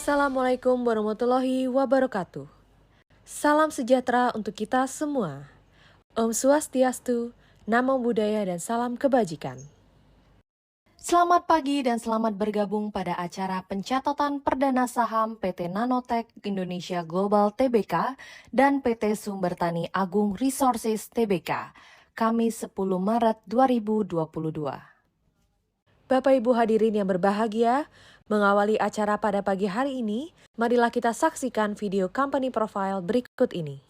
Assalamualaikum warahmatullahi wabarakatuh. Salam sejahtera untuk kita semua. Om Swastiastu, Namo Buddhaya dan salam kebajikan. Selamat pagi dan selamat bergabung pada acara pencatatan perdana saham PT Nanotech Indonesia Global Tbk dan PT Sumber Tani Agung Resources Tbk, Kamis 10 Maret 2022. Bapak Ibu hadirin yang berbahagia, mengawali acara pada pagi hari ini, marilah kita saksikan video company profile berikut ini.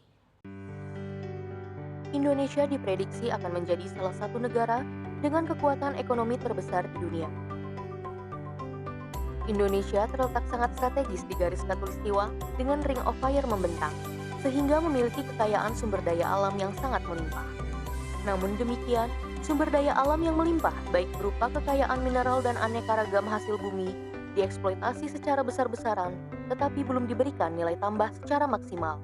Indonesia diprediksi akan menjadi salah satu negara dengan kekuatan ekonomi terbesar di dunia. Indonesia terletak sangat strategis di garis khatulistiwa dengan Ring of Fire membentang, sehingga memiliki kekayaan sumber daya alam yang sangat melimpah. Namun demikian, sumber daya alam yang melimpah baik berupa kekayaan mineral dan aneka ragam hasil bumi dieksploitasi secara besar-besaran, tetapi belum diberikan nilai tambah secara maksimal.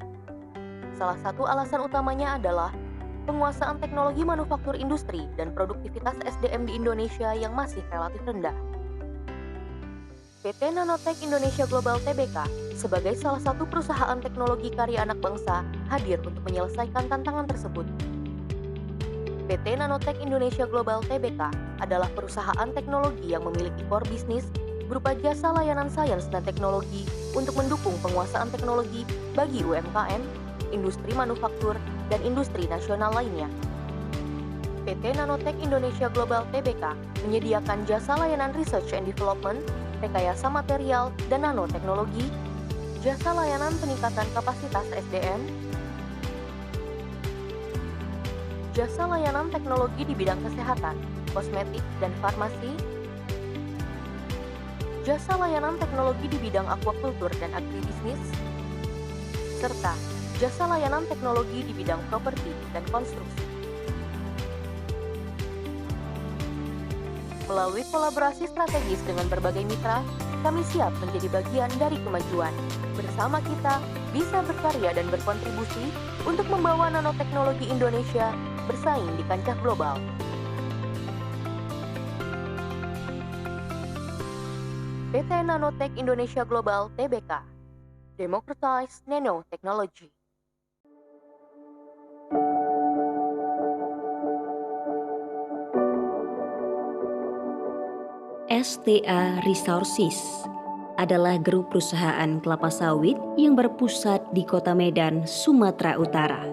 Salah satu alasan utamanya adalah penguasaan teknologi manufaktur industri dan produktivitas SDM di Indonesia yang masih relatif rendah. PT Nanotech Indonesia Global Tbk sebagai salah satu perusahaan teknologi karya anak bangsa hadir untuk menyelesaikan tantangan tersebut. PT Nanotech Indonesia Global Tbk adalah perusahaan teknologi yang memiliki core bisnis berupa jasa layanan sains dan teknologi untuk mendukung penguasaan teknologi bagi UMKM, industri manufaktur, dan industri nasional lainnya. PT Nanotech Indonesia Global Tbk menyediakan jasa layanan research and development, rekayasa material, dan nanoteknologi, jasa layanan peningkatan kapasitas SDM, jasa layanan teknologi di bidang kesehatan, kosmetik, dan farmasi, jasa layanan teknologi di bidang aquaculture dan agribisnis, serta jasa layanan teknologi di bidang properti dan konstruksi. Melalui kolaborasi strategis dengan berbagai mitra, kami siap menjadi bagian dari kemajuan. Bersama kita bisa berkarya dan berkontribusi untuk membawa nanoteknologi Indonesia bersaing di kancah global. PT Nanotech Indonesia Global Tbk, Democratize Nanotechnology. STA Resources adalah grup perusahaan kelapa sawit yang berpusat di Kota Medan, Sumatera Utara.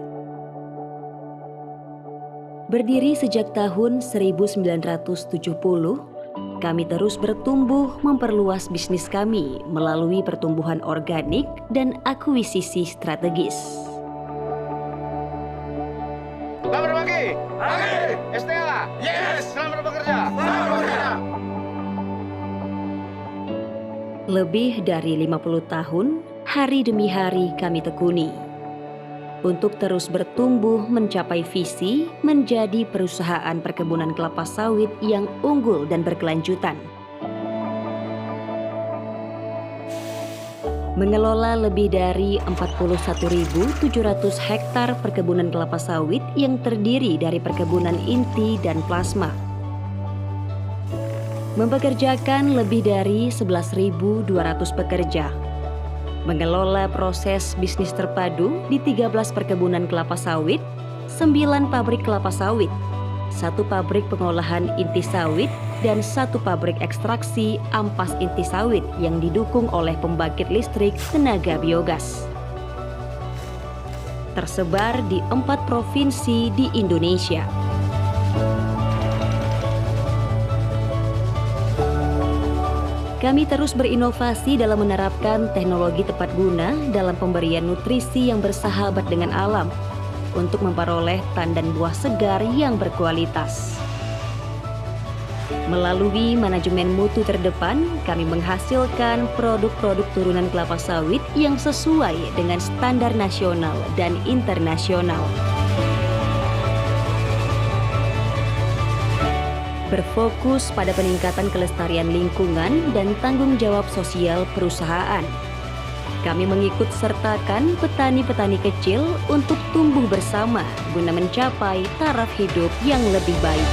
Berdiri sejak tahun 1970, kami terus bertumbuh memperluas bisnis kami melalui pertumbuhan organik dan akuisisi strategis. Selamat pagi. Pagi. STA. Yes. Selamat bekerja. Selamat bekerja. Lebih dari 50 tahun, hari demi hari kami tekuni untuk terus bertumbuh mencapai visi menjadi perusahaan perkebunan kelapa sawit yang unggul dan berkelanjutan. Mengelola lebih dari 41.700 hektar perkebunan kelapa sawit yang terdiri dari perkebunan inti dan plasma. Mempekerjakan lebih dari 11.200 pekerja. Mengelola proses bisnis terpadu di 13 perkebunan kelapa sawit, 9 pabrik kelapa sawit, 1 pabrik pengolahan inti sawit, dan 1 pabrik ekstraksi ampas inti sawit yang didukung oleh pembangkit listrik tenaga biogas. Tersebar di 4 provinsi di Indonesia. Kami terus berinovasi dalam menerapkan teknologi tepat guna dalam pemberian nutrisi yang bersahabat dengan alam untuk memperoleh tandan buah segar yang berkualitas. Melalui manajemen mutu terdepan, kami menghasilkan produk-produk turunan kelapa sawit yang sesuai dengan standar nasional dan internasional. Berfokus pada peningkatan kelestarian lingkungan dan tanggung jawab sosial perusahaan. Kami mengikut sertakan petani-petani kecil untuk tumbuh bersama guna mencapai taraf hidup yang lebih baik.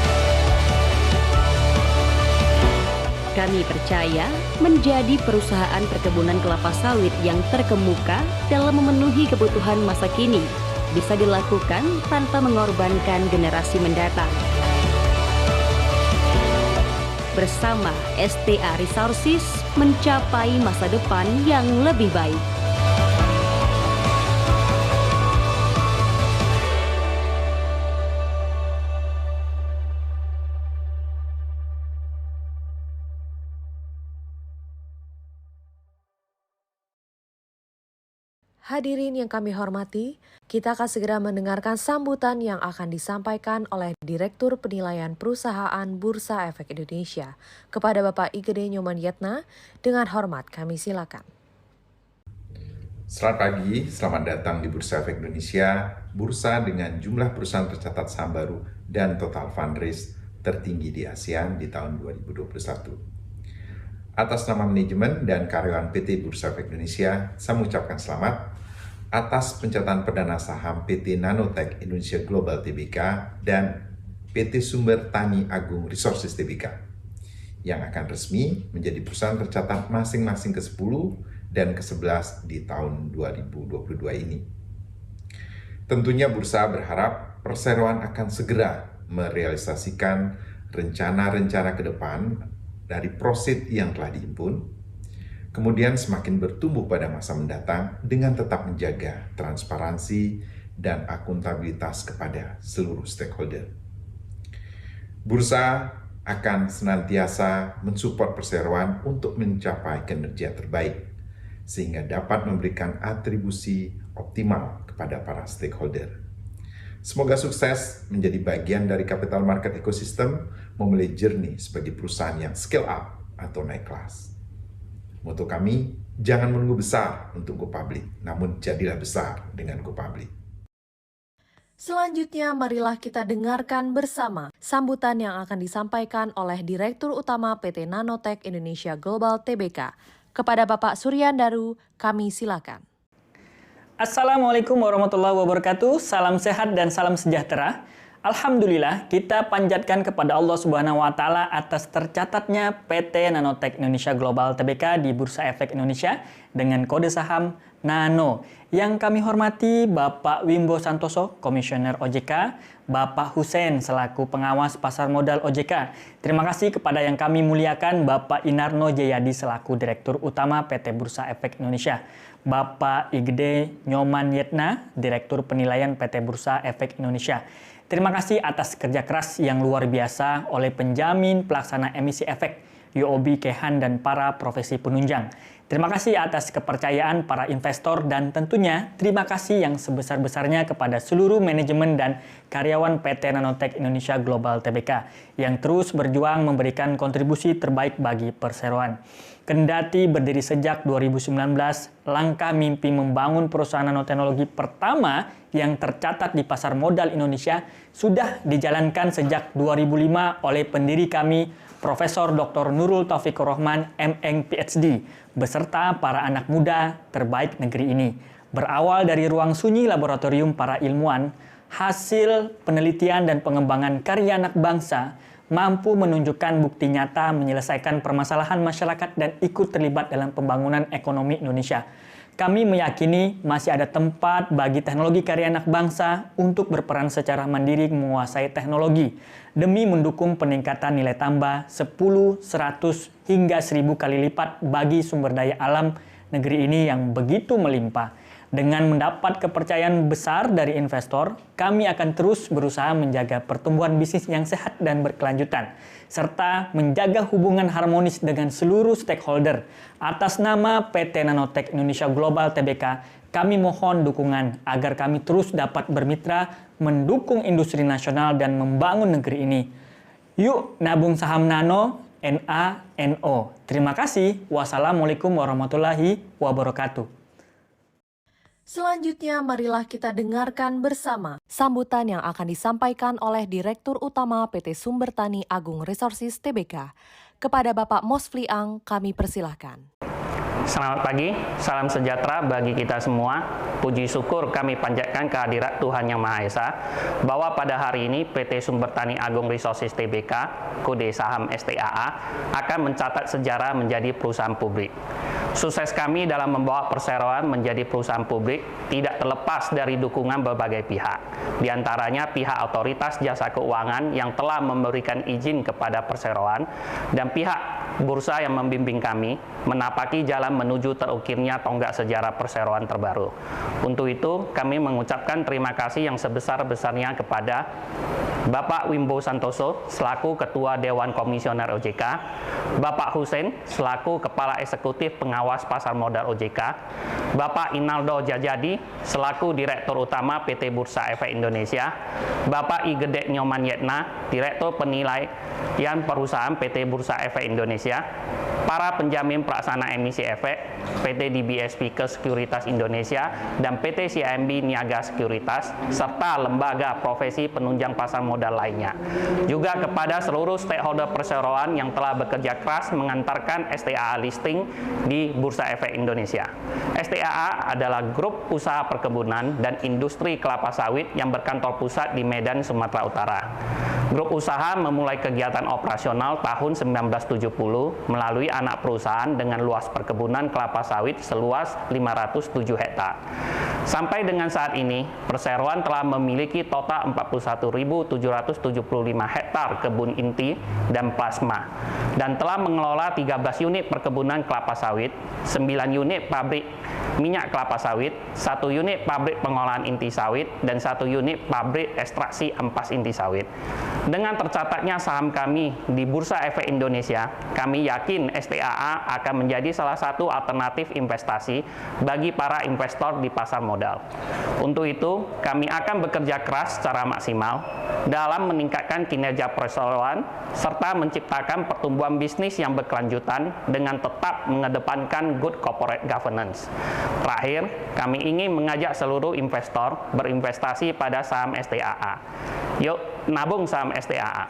Kami percaya menjadi perusahaan perkebunan kelapa sawit yang terkemuka dalam memenuhi kebutuhan masa kini bisa dilakukan tanpa mengorbankan generasi mendatang. Bersama STA Resources mencapai masa depan yang lebih baik. Hadirin yang kami hormati, kita akan segera mendengarkan sambutan yang akan disampaikan oleh Direktur Penilaian Perusahaan Bursa Efek Indonesia kepada Bapak Igede Nyoman Yetna. Dengan hormat kami silakan. Selamat pagi, selamat datang di Bursa Efek Indonesia, bursa dengan jumlah perusahaan tercatat saham baru dan total fundraise tertinggi di ASEAN di tahun 2021. Atas nama manajemen dan karyawan PT Bursa Efek Indonesia, saya mengucapkan selamat atas pencatatan perdana saham PT Nanotech Indonesia Global Tbk dan PT Sumber Tani Agung Resources Tbk yang akan resmi menjadi perusahaan tercatat masing-masing ke-10 dan ke-11 di tahun 2022 ini. Tentunya bursa berharap perseroan akan segera merealisasikan rencana-rencana ke depan dari prosit yang telah dihimpun, kemudian semakin bertumbuh pada masa mendatang dengan tetap menjaga transparansi dan akuntabilitas kepada seluruh stakeholder. Bursa akan senantiasa mensupport perseroan untuk mencapai kinerja terbaik, sehingga dapat memberikan atribusi optimal kepada para stakeholder. Semoga sukses menjadi bagian dari capital market ecosystem memulai journey sebagai perusahaan yang scale up atau naik kelas. Moto kami, jangan menunggu besar untuk go public, namun jadilah besar dengan go public. Selanjutnya, marilah kita dengarkan bersama sambutan yang akan disampaikan oleh Direktur Utama PT Nanotech Indonesia Global Tbk. Kepada Bapak Suryan Daru, kami silakan. Assalamualaikum warahmatullahi wabarakatuh, salam sehat dan salam sejahtera. Alhamdulillah, kita panjatkan kepada Allah Subhanahu wa Ta'ala atas tercatatnya PT Nanotech Indonesia Global Tbk di Bursa Efek Indonesia dengan kode saham Nano. Yang kami hormati Bapak Wimbo Santoso, Komisioner OJK, Bapak Hussein selaku pengawas pasar modal OJK. Terima kasih kepada yang kami muliakan Bapak Inarno Jayadi selaku Direktur Utama PT Bursa Efek Indonesia. Bapak Igede Nyoman Yetna, Direktur Penilaian PT Bursa Efek Indonesia. Terima kasih atas kerja keras yang luar biasa oleh penjamin pelaksana emisi efek, UOB, Kehan, dan para profesi penunjang. Terima kasih atas kepercayaan para investor dan tentunya terima kasih yang sebesar-besarnya kepada seluruh manajemen dan karyawan PT Nanotech Indonesia Global Tbk yang terus berjuang memberikan kontribusi terbaik bagi perseroan. Kendati berdiri sejak 2019, langkah mimpi membangun perusahaan nanoteknologi pertama yang tercatat di pasar modal Indonesia sudah dijalankan sejak 2005 oleh pendiri kami, Profesor Dr. Nurul Taufikur Rahman, M.Eng. PhD, beserta para anak muda terbaik negeri ini. Berawal dari ruang sunyi laboratorium para ilmuwan, hasil penelitian dan pengembangan karya anak bangsa mampu menunjukkan bukti nyata menyelesaikan permasalahan masyarakat dan ikut terlibat dalam pembangunan ekonomi Indonesia. Kami meyakini masih ada tempat bagi teknologi karya anak bangsa untuk berperan secara mandiri menguasai teknologi demi mendukung peningkatan nilai tambah 10, 100, hingga 1000 kali lipat bagi sumber daya alam negeri ini yang begitu melimpah. Dengan mendapat kepercayaan besar dari investor, kami akan terus berusaha menjaga pertumbuhan bisnis yang sehat dan berkelanjutan, serta menjaga hubungan harmonis dengan seluruh stakeholder. Atas nama PT Nanotech Indonesia Global Tbk, kami mohon dukungan agar kami terus dapat bermitra, mendukung industri nasional dan membangun negeri ini. Yuk nabung saham Nano, NANO. Terima kasih. Wassalamualaikum warahmatullahi wabarakatuh. Selanjutnya, marilah kita dengarkan bersama sambutan yang akan disampaikan oleh Direktur Utama PT Sumber Tani Agung Resources Tbk. Kepada Bapak Mosfli Ang, kami persilahkan. Selamat pagi, salam sejahtera bagi kita semua. Puji syukur kami panjatkan kehadirat Tuhan Yang Maha Esa bahwa pada hari ini PT Sumber Tani Agung Resources Tbk, kode saham STAA, akan mencatat sejarah menjadi perusahaan publik. Sukses kami dalam membawa perseroan menjadi perusahaan publik tidak terlepas dari dukungan berbagai pihak. Di antaranya pihak otoritas jasa keuangan yang telah memberikan izin kepada perseroan dan pihak bursa yang membimbing kami menapaki jalan menuju terukirnya tonggak sejarah perseroan terbaru. Untuk itu, kami mengucapkan terima kasih yang sebesar-besarnya kepada Bapak Wimbo Santoso selaku Ketua Dewan Komisioner OJK, Bapak Hussein selaku Kepala Eksekutif Pengawas Pasar Modal OJK, Bapak Inaldo Jajadi selaku Direktur Utama PT Bursa Efek Indonesia, Bapak I Gede Nyoman Yetna, Direktur Penilaian Perusahaan PT Bursa Efek Indonesia, para penjamin pelaksana emisi efek, PT DBSP Sekuritas Indonesia, dan PT CIMB Niaga Sekuritas, serta lembaga profesi penunjang pasar modal lainnya. Juga kepada seluruh stakeholder perseroan yang telah bekerja keras mengantarkan STAA listing di Bursa Efek Indonesia. STAA adalah grup usaha perkebunan dan industri kelapa sawit yang berkantor pusat di Medan, Sumatera Utara. Grup usaha memulai kegiatan operasional tahun 1970 melalui anak perusahaan dengan luas perkebunan kelapa sawit seluas 507 hektar. Sampai dengan saat ini, perseroan telah memiliki total 41.775 hektar kebun inti dan plasma dan telah mengelola 13 unit perkebunan kelapa sawit, 9 unit pabrik minyak kelapa sawit, 1 unit pabrik pengolahan inti sawit, dan 1 unit pabrik ekstraksi ampas inti sawit. Dengan tercatatnya saham kami di Bursa Efek Indonesia, kami yakin STAA akan menjadi salah satu alternatif investasi bagi para investor di pasar modal. Untuk itu, kami akan bekerja keras secara maksimal dalam meningkatkan kinerja perseroan serta menciptakan pertumbuhan bisnis yang berkelanjutan dengan tetap mengedepankan good corporate governance. Terakhir, kami ingin mengajak seluruh investor berinvestasi pada saham STAA. Yuk, nabung saham STAA.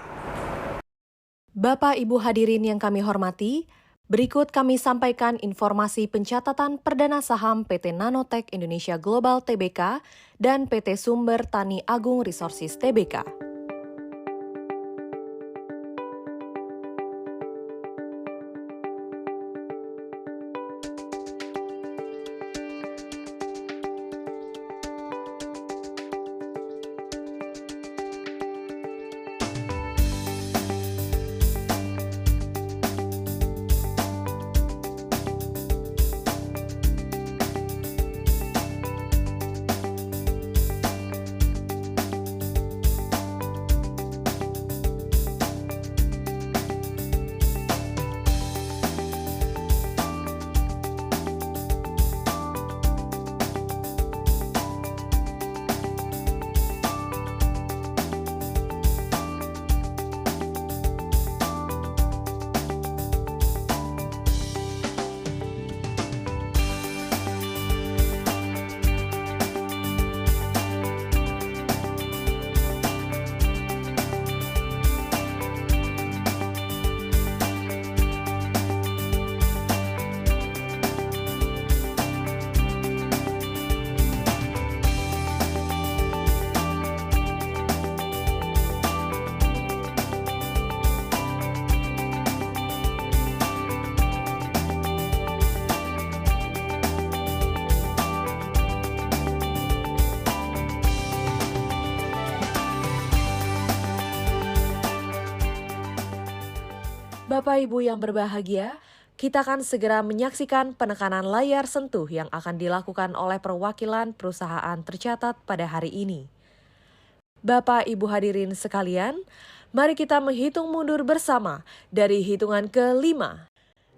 Bapak Ibu hadirin yang kami hormati, berikut kami sampaikan informasi pencatatan perdana saham PT Nanotech Indonesia Global Tbk dan PT Sumber Tani Agung Resources Tbk. Bapak Ibu yang berbahagia, kita akan segera menyaksikan penekanan layar sentuh yang akan dilakukan oleh perwakilan perusahaan tercatat pada hari ini. Bapak Ibu hadirin sekalian, mari kita menghitung mundur bersama dari hitungan ke-5.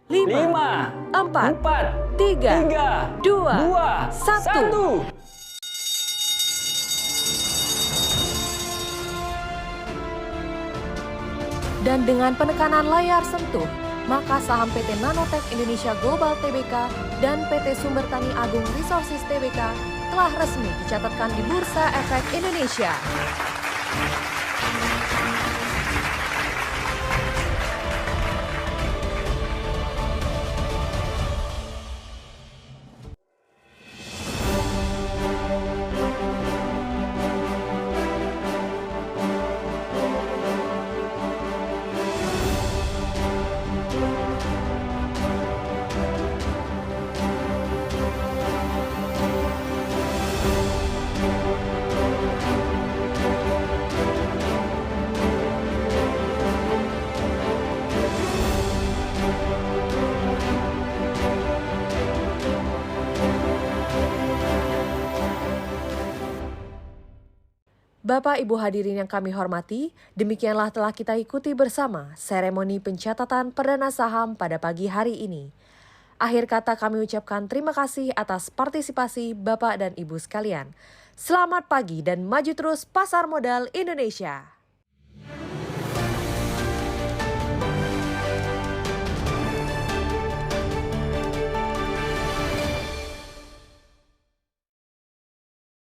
5, 4, 3, 2, 1. Dan dengan penekanan layar sentuh, maka saham PT Nanotech Indonesia Global Tbk dan PT Sumber Tani Agung Resources Tbk telah resmi dicatatkan di Bursa Efek Indonesia. Bapak Ibu hadirin yang kami hormati, demikianlah telah kita ikuti bersama seremoni pencatatan perdana saham pada pagi hari ini. Akhir kata kami ucapkan terima kasih atas partisipasi Bapak dan Ibu sekalian. Selamat pagi dan maju terus pasar modal Indonesia.